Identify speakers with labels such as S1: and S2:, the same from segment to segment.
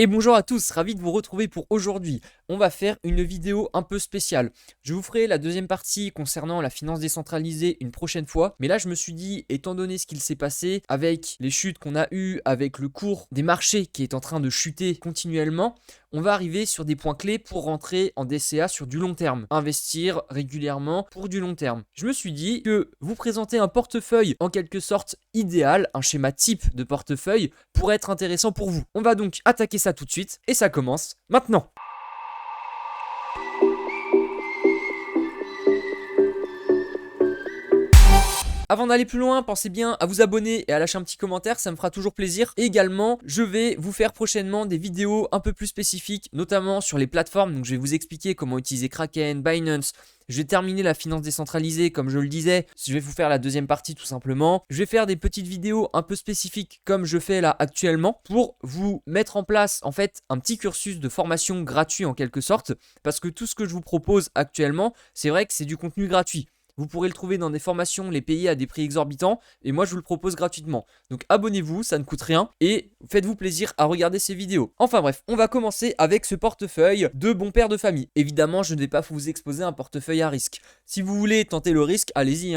S1: Et bonjour à tous, ravi de vous retrouver pour aujourd'hui. On va faire une vidéo un peu spéciale. Je vous ferai la deuxième partie concernant la finance décentralisée une prochaine fois. Mais là, je me suis dit, étant donné ce qu'il s'est passé avec les chutes qu'on a eues, avec le cours des marchés qui est en train de chuter continuellement, on va arriver sur des points clés pour rentrer en DCA sur du long terme. Investir régulièrement pour du long terme. Je me suis dit que vous présenter un portefeuille en quelque sorte idéal, un schéma type de portefeuille, pourrait être intéressant pour vous. On va donc attaquer ça tout de suite et ça commence maintenant. Avant d'aller plus loin, pensez bien à vous abonner et à lâcher un petit commentaire, ça me fera toujours plaisir. Et également, je vais vous faire prochainement des vidéos un peu plus spécifiques, notamment sur les plateformes. Donc je vais vous expliquer comment utiliser Kraken, Binance. Je vais terminer la finance décentralisée, comme je le disais. Je vais vous faire la deuxième partie tout simplement. Je vais faire des petites vidéos un peu spécifiques comme je fais là actuellement pour vous mettre en place en fait un petit cursus de formation gratuit en quelque sorte. Parce que tout ce que je vous propose actuellement, c'est vrai que c'est du contenu gratuit. Vous pourrez le trouver dans des formations, les payer à des prix exorbitants et moi je vous le propose gratuitement. Donc abonnez-vous, ça ne coûte rien et faites-vous plaisir à regarder ces vidéos. Enfin bref, on va commencer avec ce portefeuille de bon père de famille. Évidemment, je ne vais pas vous exposer un portefeuille à risque. Si vous voulez tenter le risque, allez-y,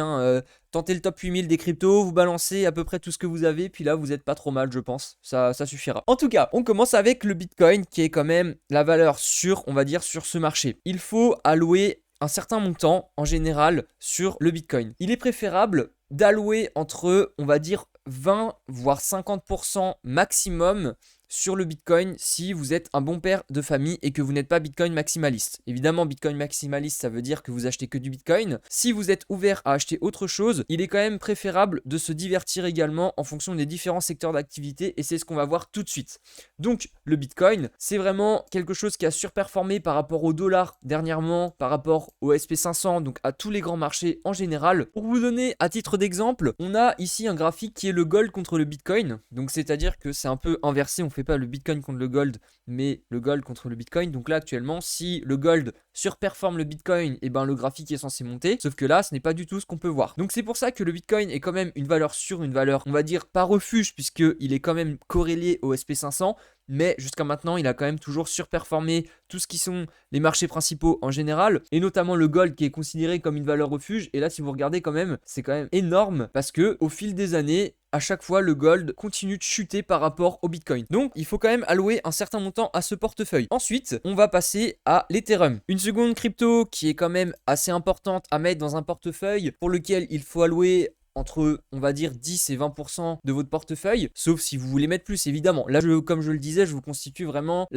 S1: tentez le top 8000 des cryptos, vous balancez à peu près tout ce que vous avez, puis là vous n'êtes pas trop mal je pense, ça suffira. En tout cas, on commence avec le Bitcoin qui est quand même la valeur sûre, on va dire, sur ce marché. Il faut allouer un certain montant en général sur le Bitcoin. Il est préférable d'allouer entre, on va dire, 20 voire 50% maximum sur le Bitcoin si vous êtes un bon père de famille et que vous n'êtes pas Bitcoin maximaliste. Évidemment, Bitcoin maximaliste, ça veut dire que vous achetez que du Bitcoin. Si vous êtes ouvert à acheter autre chose, il est quand même préférable de se divertir également en fonction des différents secteurs d'activité et c'est ce qu'on va voir tout de suite. Donc, le Bitcoin, c'est vraiment quelque chose qui a surperformé par rapport au dollar dernièrement, par rapport au SP500, donc à tous les grands marchés en général. Pour vous donner à titre d'exemple, on a ici un graphique qui est le gold contre le Bitcoin. Donc, c'est-à-dire que c'est un peu inversé, on fait pas le Bitcoin contre le gold, mais le gold contre le Bitcoin. Donc là, actuellement, si le gold surperforme le Bitcoin, et ben le graphique est censé monter. Sauf que là, ce n'est pas du tout ce qu'on peut voir. Donc c'est pour ça que le Bitcoin est quand même une valeur sûre, une valeur, on va dire, pas refuge, puisqu'il est quand même corrélé au SP500. Mais jusqu'à maintenant, il a quand même toujours surperformé tout ce qui sont les marchés principaux en général, et notamment le gold qui est considéré comme une valeur refuge. Et là, si vous regardez quand même, c'est quand même énorme parce que au fil des années, à chaque fois, le gold continue de chuter par rapport au Bitcoin. Donc, il faut quand même allouer un certain montant à ce portefeuille. Ensuite, on va passer à l'Ethereum. Une seconde crypto qui est quand même assez importante à mettre dans un portefeuille pour lequel il faut allouer entre, on va dire, 10 et 20% de votre portefeuille, sauf si vous voulez mettre plus, évidemment. Là, comme je le disais, je vous constitue vraiment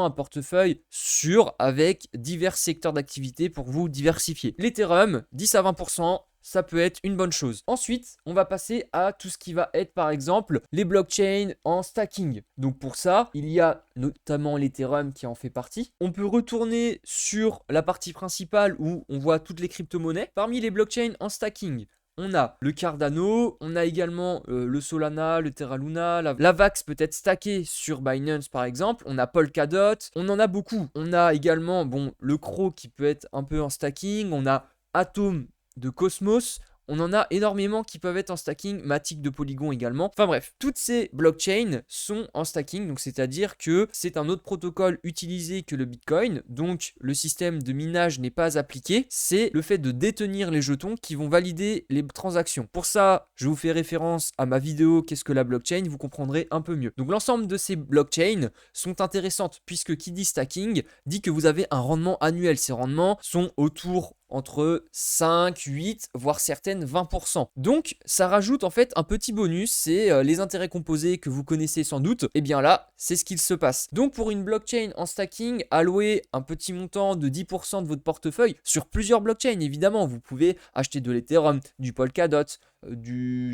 S1: un portefeuille sûr avec divers secteurs d'activité pour vous diversifier. L'Ethereum, 10 à 20%. Ça peut être une bonne chose. Ensuite, on va passer à tout ce qui va être par exemple les blockchains en stacking. Donc pour ça, il y a notamment l'Ethereum qui en fait partie. On peut retourner sur la partie principale où on voit toutes les crypto-monnaies. Parmi les blockchains en stacking, on a le Cardano, on a également le Solana, le Terra Luna, l'Avax peut être stacké sur Binance par exemple, on a Polkadot, on en a beaucoup. On a également le Crow qui peut être un peu en stacking, on a Atom de Cosmos, on en a énormément qui peuvent être en stacking, Matic de Polygon également. Enfin bref, toutes ces blockchains sont en stacking, donc c'est-à-dire que c'est un autre protocole utilisé que le Bitcoin, donc le système de minage n'est pas appliqué, c'est le fait de détenir les jetons qui vont valider les transactions. Pour ça, je vous fais référence à ma vidéo Qu'est-ce que la blockchain, vous comprendrez un peu mieux. Donc l'ensemble de ces blockchains sont intéressantes puisque qui dit stacking dit que vous avez un rendement annuel. Ces rendements sont autour entre 5, 8, voire certaines 20%. Donc, ça rajoute en fait un petit bonus, c'est les intérêts composés que vous connaissez sans doute. Et bien là, c'est ce qu'il se passe. Donc, pour une blockchain en stacking, allouez un petit montant de 10% de votre portefeuille sur plusieurs blockchains. Évidemment, vous pouvez acheter de l'Ethereum, du Polkadot, du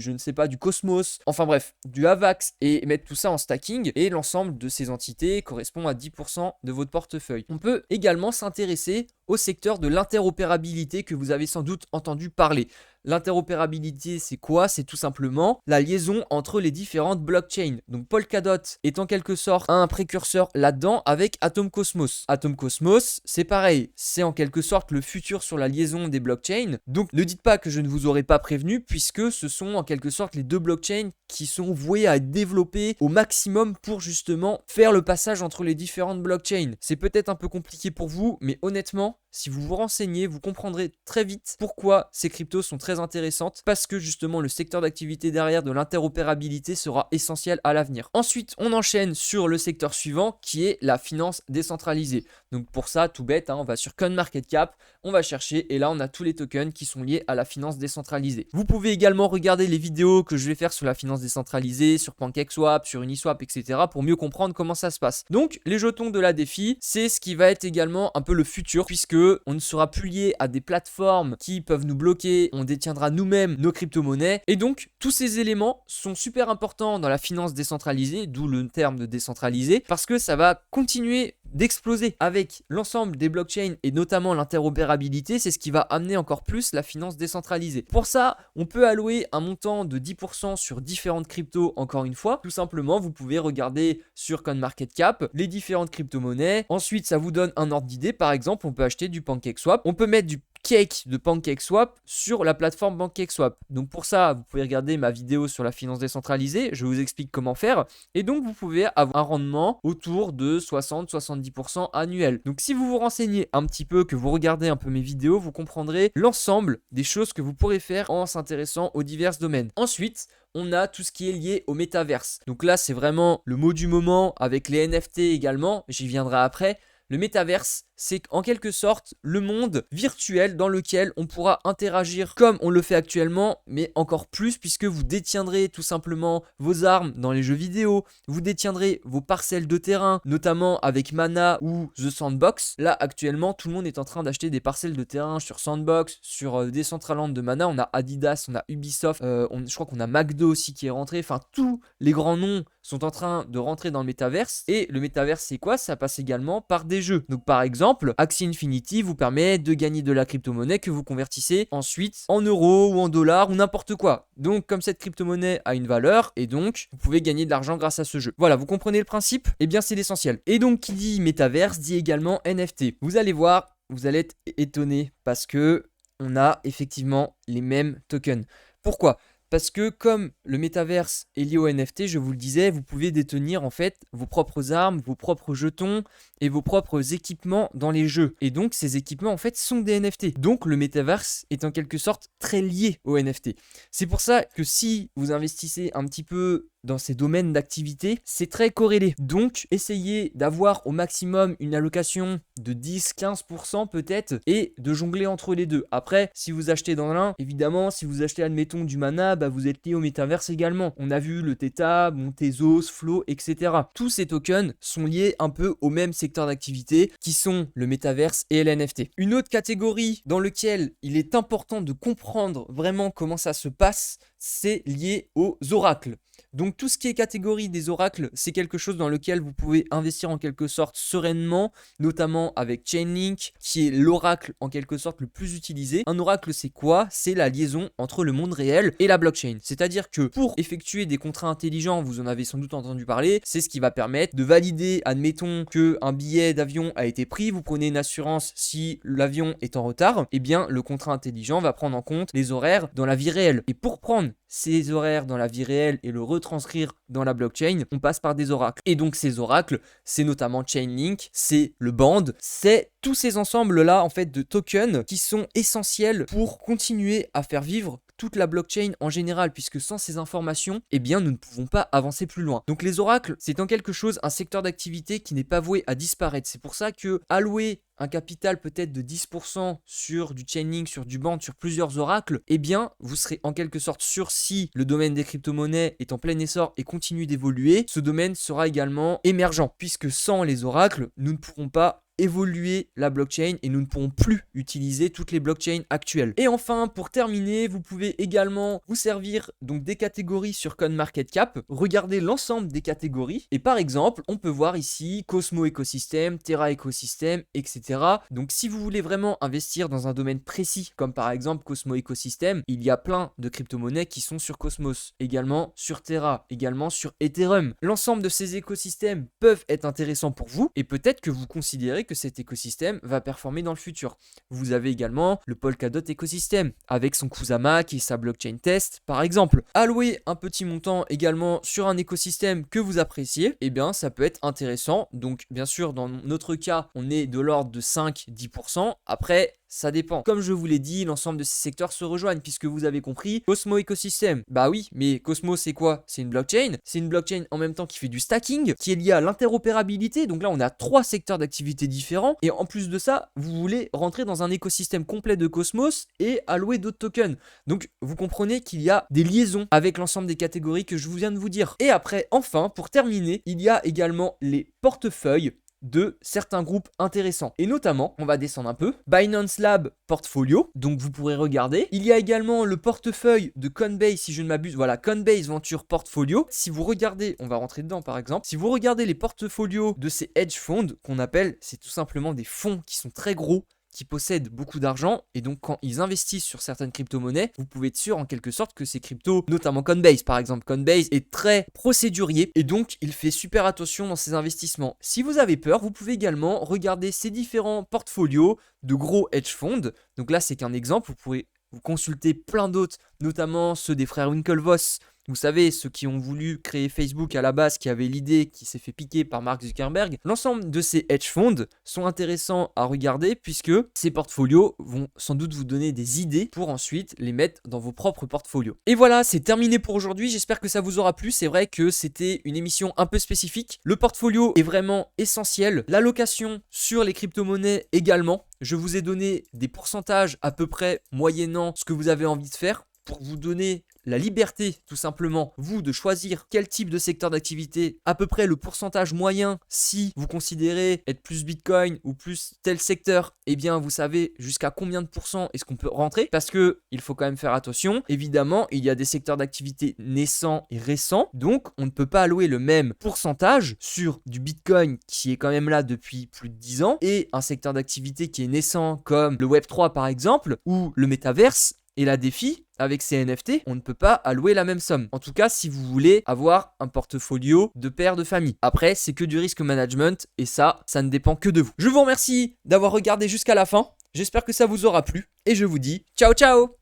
S1: Cosmos, enfin bref, du Avax et mettre tout ça en stacking et l'ensemble de ces entités correspond à 10% de votre portefeuille. On peut également s'intéresser au secteur de l'interopérabilité que vous avez sans doute entendu parler. L'interopérabilité, c'est quoi? C'est tout simplement la liaison entre les différentes blockchains. Donc Polkadot est en quelque sorte un précurseur là-dedans avec Atom Cosmos. Atom Cosmos, c'est pareil, c'est en quelque sorte le futur sur la liaison des blockchains. Donc ne dites pas que je ne vous aurais pas prévenu, puisque ce sont en quelque sorte les deux blockchains qui sont vouées à être développées au maximum pour justement faire le passage entre les différentes blockchains. C'est peut-être un peu compliqué pour vous, mais honnêtement, si vous vous renseignez, vous comprendrez très vite pourquoi ces cryptos sont très intéressantes, parce que justement le secteur d'activité derrière de l'interopérabilité sera essentiel à l'avenir. Ensuite, on enchaîne sur le secteur suivant qui est la finance décentralisée. Donc pour ça, tout bête, on va sur CoinMarketCap, on va chercher et là on a tous les tokens qui sont liés à la finance décentralisée. Vous pouvez également regarder les vidéos que je vais faire sur la finance décentralisée, sur PancakeSwap, sur Uniswap, etc. pour mieux comprendre comment ça se passe. Donc les jetons de la DeFi, c'est ce qui va être également un peu le futur, puisque on ne sera plus lié à des plateformes qui peuvent nous bloquer, on détiendra nous-mêmes nos crypto-monnaies. Et donc tous ces éléments sont super importants dans la finance décentralisée, d'où le terme de décentralisé, parce que ça va continuer d'exploser avec l'ensemble des blockchains et notamment l'interopérabilité. C'est ce qui va amener encore plus la finance décentralisée. Pour ça, on peut allouer un montant de 10% sur différentes cryptos. Encore une fois, tout simplement, vous pouvez regarder sur CoinMarketCap les différentes crypto-monnaies. Ensuite, ça vous donne un ordre d'idée. Par exemple, on peut acheter du PancakeSwap. On peut mettre du cake de PancakeSwap sur la plateforme PancakeSwap. Donc pour ça, vous pouvez regarder ma vidéo sur la finance décentralisée, je vous explique comment faire. Et donc vous pouvez avoir un rendement autour de 60-70% annuel. Donc si vous vous renseignez un petit peu, que vous regardez un peu mes vidéos, vous comprendrez l'ensemble des choses que vous pourrez faire en s'intéressant aux divers domaines. Ensuite, on a tout ce qui est lié au métaverse. Donc là, c'est vraiment le mot du moment avec les NFT également, j'y viendrai après. Le métaverse, c'est en quelque sorte le monde virtuel dans lequel on pourra interagir comme on le fait actuellement, mais encore plus puisque vous détiendrez tout simplement vos armes dans les jeux vidéo, vous détiendrez vos parcelles de terrain, notamment avec Mana ou The Sandbox. Là, actuellement, tout le monde est en train d'acheter des parcelles de terrain sur Sandbox, sur Decentraland de Mana. On a Adidas, on a Ubisoft, je crois qu'on a McDo aussi qui est rentré. Enfin, tous les grands noms sont en train de rentrer dans le métaverse. Et le métaverse, c'est quoi? Ça passe également par des jeux. Donc par exemple, Axie Infinity vous permet de gagner de la crypto-monnaie que vous convertissez ensuite en euros ou en dollars ou n'importe quoi. Donc comme cette crypto-monnaie a une valeur, et donc vous pouvez gagner de l'argent grâce à ce jeu. Voilà, vous comprenez le principe? Eh bien c'est l'essentiel. Et donc qui dit métaverse dit également NFT. Vous allez voir, vous allez être étonné parce que on a effectivement les mêmes tokens. Pourquoi? Parce que comme le métaverse est lié au NFT, je vous le disais, vous pouvez détenir en fait vos propres armes, vos propres jetons et vos propres équipements dans les jeux. Et donc ces équipements en fait sont des NFT. Donc le métaverse est en quelque sorte très lié au NFT. C'est pour ça que si vous investissez un petit peu dans ces domaines d'activité, c'est très corrélé. Donc, essayez d'avoir au maximum une allocation de 10-15% peut-être et de jongler entre les deux. Après, si vous achetez dans l'un, évidemment, si vous achetez, admettons, du Mana, vous êtes lié au métaverse également. On a vu le Theta, Tezos, Flow, etc. Tous ces tokens sont liés un peu au même secteur d'activité qui sont le métaverse et l'NFT. Une autre catégorie dans laquelle il est important de comprendre vraiment comment ça se passe, c'est lié aux oracles. Donc tout ce qui est catégorie des oracles, c'est quelque chose dans lequel vous pouvez investir en quelque sorte sereinement, notamment avec Chainlink, qui est l'oracle en quelque sorte le plus utilisé. Un oracle, c'est quoi? C'est la liaison entre le monde réel et la blockchain. C'est-à-dire que pour effectuer des contrats intelligents, vous en avez sans doute entendu parler, c'est ce qui va permettre de valider, admettons qu'un billet d'avion a été pris, vous prenez une assurance si l'avion est en retard, et bien le contrat intelligent va prendre en compte les horaires dans la vie réelle. Et pour prendre ces horaires dans la vie réelle et le retranscrire dans la blockchain, on passe par des oracles. Et donc ces oracles, c'est notamment Chainlink, c'est le Band, c'est tous ces ensembles-là en fait de tokens qui sont essentiels pour continuer à faire vivre toute la blockchain en général, puisque sans ces informations, eh bien nous ne pouvons pas avancer plus loin. Donc les oracles, c'est en quelque chose un secteur d'activité qui n'est pas voué à disparaître. C'est pour ça que allouer un capital peut-être de 10% sur du Chainlink, sur du Band, sur plusieurs oracles, eh bien vous serez en quelque sorte sûr, si le domaine des crypto-monnaies est en plein essor et continue d'évoluer, ce domaine sera également émergent, puisque sans les oracles, nous ne pourrons pas évoluer la blockchain et nous ne pourrons plus utiliser toutes les blockchains actuelles. Et enfin, pour terminer, vous pouvez également vous servir donc des catégories sur CoinMarketCap, regarder l'ensemble des catégories et par exemple, on peut voir ici Cosmo Ecosystem, Terra Ecosystem, etc. Donc si vous voulez vraiment investir dans un domaine précis comme par exemple Cosmo Ecosystem, il y a plein de crypto-monnaies qui sont sur Cosmos, également sur Terra, également sur Ethereum. L'ensemble de ces écosystèmes peuvent être intéressants pour vous et peut-être que vous considérez que cet écosystème va performer dans le futur. Vous avez également le Polkadot Ecosystem avec son Kusama qui est sa blockchain test par exemple. Allouer un petit montant également sur un écosystème que vous appréciez, eh bien ça peut être intéressant. Donc bien sûr dans notre cas on est de l'ordre de 5-10%. Après ça dépend. Comme je vous l'ai dit, l'ensemble de ces secteurs se rejoignent puisque vous avez compris, Cosmo Ecosystem, bah oui, mais Cosmo c'est quoi? C'est une blockchain. C'est une blockchain en même temps qui fait du stacking, qui est liée à l'interopérabilité. Donc là, on a 3 secteurs d'activité différents. Et en plus de ça, vous voulez rentrer dans un écosystème complet de Cosmos et allouer d'autres tokens. Donc vous comprenez qu'il y a des liaisons avec l'ensemble des catégories que je vous viens de vous dire. Et après, enfin, pour terminer, il y a également les portefeuilles de certains groupes intéressants. Et notamment, on va descendre un peu, Binance Lab Portfolio, donc vous pourrez regarder. Il y a également le portefeuille de Coinbase, si je ne m'abuse, voilà, Coinbase Venture Portfolio. Si vous regardez, on va rentrer dedans par exemple, si vous regardez les portfolios de ces hedge funds qu'on appelle, c'est tout simplement des fonds qui sont très gros, qui possèdent beaucoup d'argent et donc quand ils investissent sur certaines crypto-monnaies, vous pouvez être sûr en quelque sorte que ces cryptos, notamment Coinbase par exemple, Coinbase est très procédurier et donc il fait super attention dans ses investissements. Si vous avez peur, vous pouvez également regarder ces différents portfolios de gros hedge funds. Donc là c'est qu'un exemple, vous pourrez vous consulter plein d'autres, notamment ceux des frères Winklevoss. Vous savez, ceux qui ont voulu créer Facebook à la base, qui avaient l'idée, qui s'est fait piquer par Mark Zuckerberg. L'ensemble de ces hedge funds sont intéressants à regarder puisque ces portfolios vont sans doute vous donner des idées pour ensuite les mettre dans vos propres portfolios. Et voilà, c'est terminé pour aujourd'hui. J'espère que ça vous aura plu. C'est vrai que c'était une émission un peu spécifique. Le portfolio est vraiment essentiel. L'allocation sur les crypto-monnaies également. Je vous ai donné des pourcentages à peu près moyennant ce que vous avez envie de faire pour vous donner la liberté, tout simplement, vous, de choisir quel type de secteur d'activité, à peu près le pourcentage moyen, si vous considérez être plus Bitcoin ou plus tel secteur, eh bien, vous savez jusqu'à combien de pourcents est-ce qu'on peut rentrer, parce que il faut quand même faire attention. Évidemment, il y a des secteurs d'activité naissants et récents, donc on ne peut pas allouer le même pourcentage sur du Bitcoin qui est quand même là depuis plus de 10 ans et un secteur d'activité qui est naissant comme le Web3 par exemple, ou le métaverse. Et la défi, avec ces NFT, on ne peut pas allouer la même somme. En tout cas, si vous voulez avoir un portfolio de père de famille. Après, c'est que du risk management et ça ne dépend que de vous. Je vous remercie d'avoir regardé jusqu'à la fin. J'espère que ça vous aura plu et je vous dis ciao ciao!